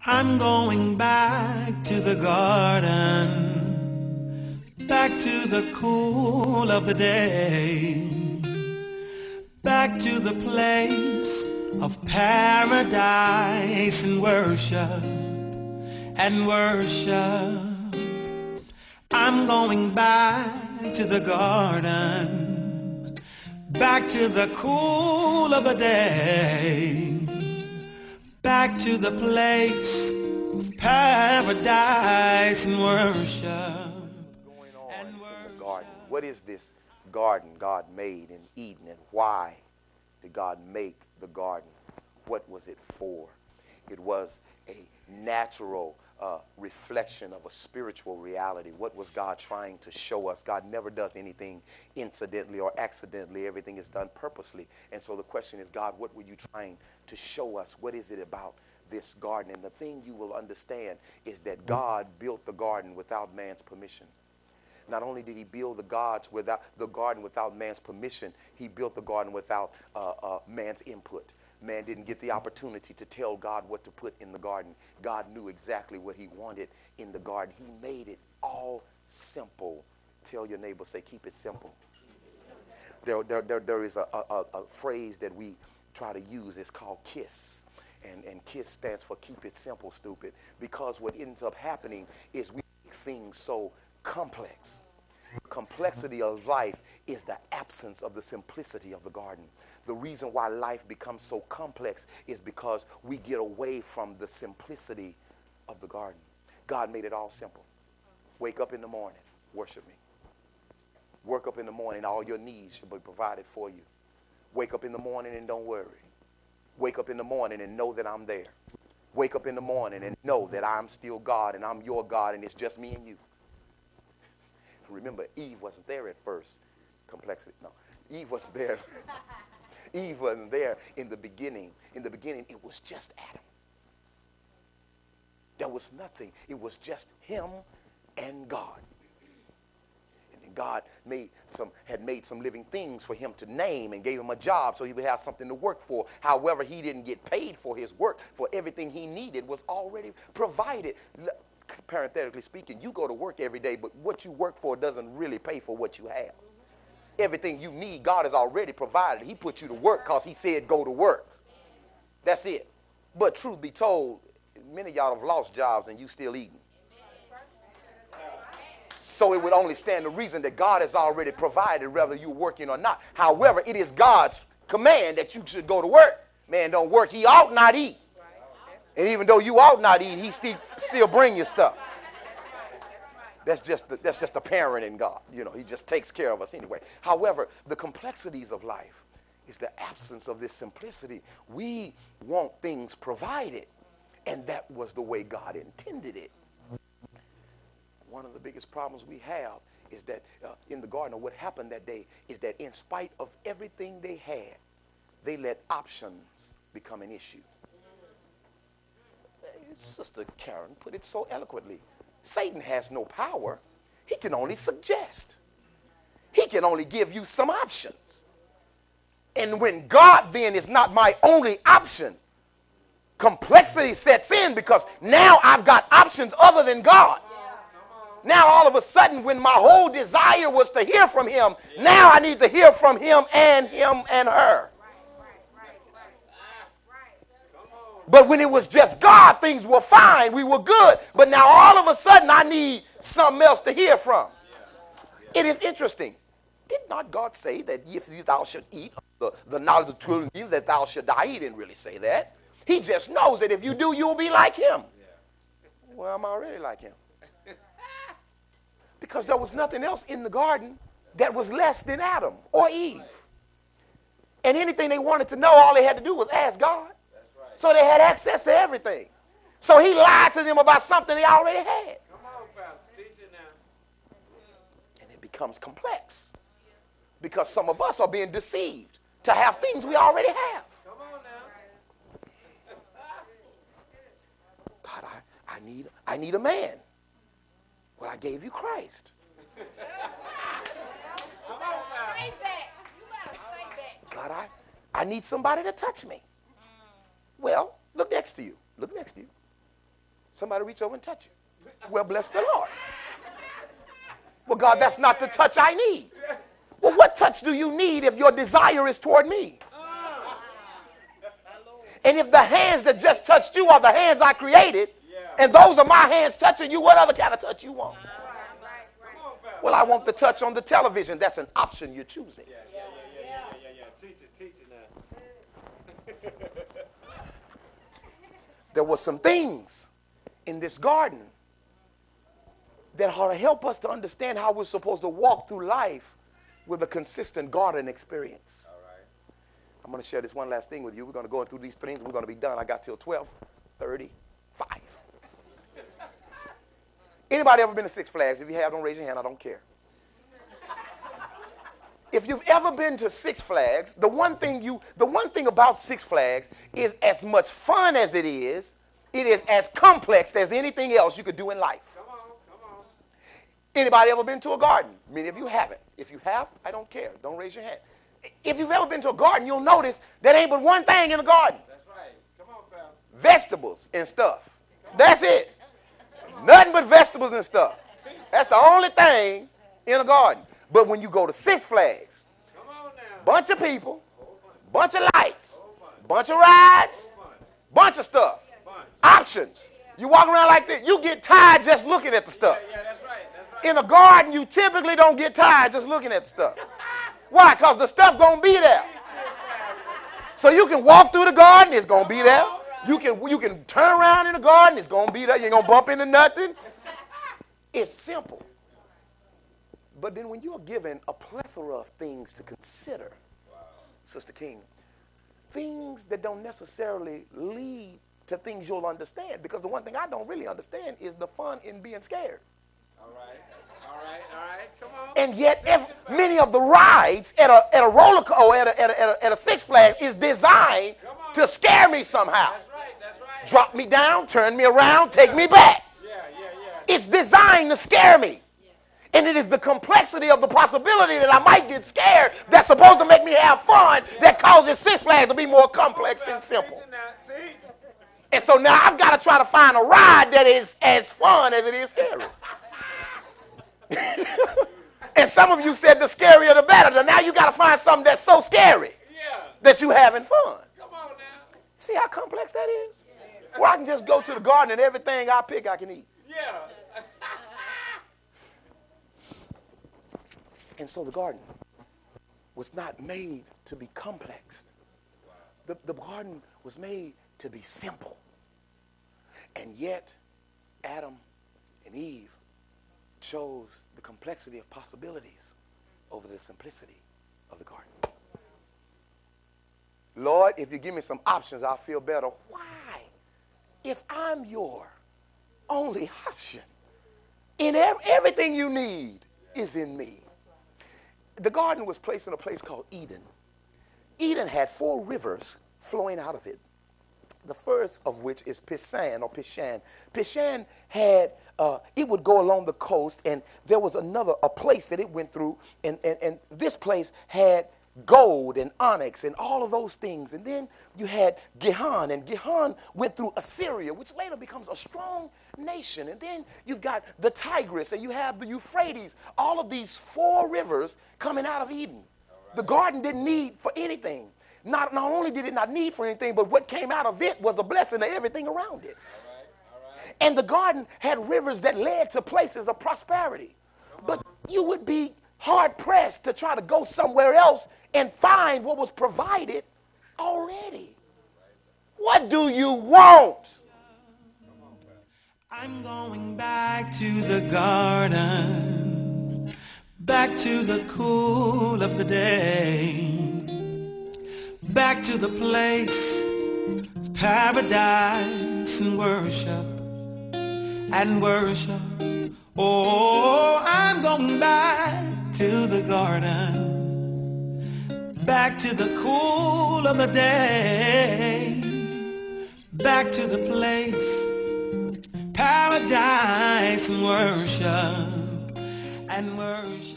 I'm going back to the garden, back to the cool of the day, back to the place of paradise and worship and worship. I'm going back to the garden, back to the cool of the day, back to the place of paradise and worship. What's going on in the garden? What is this garden God made in Eden, and why did God make the garden? What was it for? It was a natural reflection of a spiritual reality. What was God trying to show us? God never does anything incidentally or accidentally. Everything is done purposely. And so the question is, God, what were you trying to show us? What is it about this garden? And the thing you will understand is that God built the garden without man's permission. Not only did he build the garden without man's permission, he built the garden without man's input. Man didn't get the opportunity to tell God what to put in the garden. God knew exactly what he wanted in the garden. He made it all simple. Tell your neighbor, say, keep it simple. There is a phrase that we try to use. It's called KISS. And KISS stands for keep it simple, stupid. Because what ends up happening is we make things so complex. Complexity of life is the absence of the simplicity of the garden. The reason why life becomes so complex is because we get away from the simplicity of the garden. God made it all simple. Wake up in the morning, worship me. Wake up in the morning, all your needs shall be provided for you. Wake up in the morning and don't worry. Wake up in the morning and know that I'm there. Wake up in the morning and know that I'm still God and I'm your God and it's just me and you. Remember, Eve wasn't there at first. Complexity, no. Eve wasn't there. Eve wasn't there in the beginning. In the beginning, it was just Adam. There was nothing. It was just him and God. And then God had made some living things for him to name and gave him a job so he would have something to work for. However, he didn't get paid for his work, for everything he needed was already provided. Parenthetically speaking, you go to work every day, but what you work for doesn't really pay for what you have. Everything you need, God has already provided. He put you to work because he said go to work. That's it. But truth be told, many of y'all have lost jobs and you still eating. So it would only stand the reason that God has already provided whether you're working or not. However, it is God's command that you should go to work. Man don't work, he ought not eat. And even though you ought not eat, he still bring you stuff. That's just a parent in God. You know, he just takes care of us anyway. However, the complexities of life is the absence of this simplicity. We want things provided, and that was the way God intended it. One of the biggest problems we have is that in the garden, what happened that day is that in spite of everything they had, they let options become an issue. Sister Karen put it so eloquently. Satan has no power. He can only suggest. He can only give you some options. And when God then is not my only option, complexity sets in because now I've got options other than God. Now all of a sudden when my whole desire was to hear from him, now I need to hear from him and her. But when it was just God, things were fine. We were good. But now all of a sudden I need something else to hear from. It is interesting. Did not God say that if thou should eat the knowledge of children, that thou should die? He didn't really say that. He just knows that if you do, you'll be like him. Well, I'm already like him. Because there was nothing else in the garden that was less than Adam or Eve. And anything they wanted to know, all they had to do was ask God. So they had access to everything. So he lied to them about something they already had. Come on, Pastor. Teach it now. And it becomes complex. Because some of us are being deceived to have things we already have. Come on now. God, I need a man. Well, I gave you Christ. Come on now. Say that. You better say that. God, I need somebody to touch me. Well, look next to you. Look next to you. Somebody reach over and touch you. Well, bless the Lord. Well, God, that's not the touch I need. Well, what touch do you need if your desire is toward me? And if the hands that just touched you are the hands I created, and those are my hands touching you, what other kind of touch you want? Well, I want the touch on the television. That's an option you're choosing. Teach it now. There were some things in this garden that ought to help us to understand how we're supposed to walk through life with a consistent garden experience. All right. I'm going to share this one last thing with you. We're going to go through these things. We're going to be done. I got till 12:35. Anybody ever been to Six Flags? If you have, don't raise your hand. I don't care. If you've ever been to Six Flags, the one thing about Six Flags is as much fun as it is as complex as anything else you could do in life. Come on. Anybody ever been to a garden? Many of you haven't. If you have, I don't care. Don't raise your hand. If you've ever been to a garden, you'll notice there ain't but one thing in the garden. That's right. Come on, pal. Vegetables and stuff. That's it. Nothing but vegetables and stuff. That's the only thing in a garden. But when you go to Six Flags, Come on now. bunch of people, bunch of lights, bunch of rides, bunch of stuff, options. You walk around like this, you get tired just looking at the stuff. Yeah, that's right. In a garden, you typically don't get tired just looking at the stuff. Why? Because the stuff going to be there. So you can walk through the garden, it's going to be there. You can turn around in the garden, it's going to be there. You ain't going to bump into nothing. It's simple. But then when you're given a plethora of things to consider, Sister King, things that don't necessarily lead to things you'll understand, because the one thing I don't really understand is the fun in being scared. All right. Come on. And yet, many of the rides at a roller coaster or at a Six Flags is designed to scare me somehow. That's right. Drop me down, turn me around, take me back. Yeah. It's designed to scare me. And it is the complexity of the possibility that I might get scared that's supposed to make me have fun that causes Six Flags to be more complex than simple. Teach it now. Teach. And so now I've got to try to find a ride that is as fun as it is scary. And some of you said the scarier the better. Now you got to find something that's so scary that you having fun. Come on now. See how complex that is? Where I can just go to the garden and everything I pick I can eat. Yeah. And so the garden was not made to be complex. The garden was made to be simple. And yet, Adam and Eve chose the complexity of possibilities over the simplicity of the garden. Lord, if you give me some options, I'll feel better. Why? If I'm your only option, everything you need is in me. The garden was placed in a place called Eden. Eden had 4 rivers flowing out of it. The first of which is Pishan or Pishan. Pishan had, it would go along the coast, and there was a place that it went through, and this place had gold and onyx and all of those things. And then you had Gihon, and Gihon went through Assyria, which later becomes a strong nation. And then you've got the Tigris, and you have the Euphrates, all of these 4 rivers coming out of Eden. Right. The garden didn't need for anything. Not only did it not need for anything, but what came out of it was a blessing to everything around it. All right. And the garden had rivers that led to places of prosperity. But you would be hard-pressed to try to go somewhere else and find what was provided already. What do you want? I'm going back to the garden, back to the cool of the day, back to the place of paradise and worship and worship. Oh, I'm going back to the garden, back to the cool of the day, back to the place, paradise and worship and worship.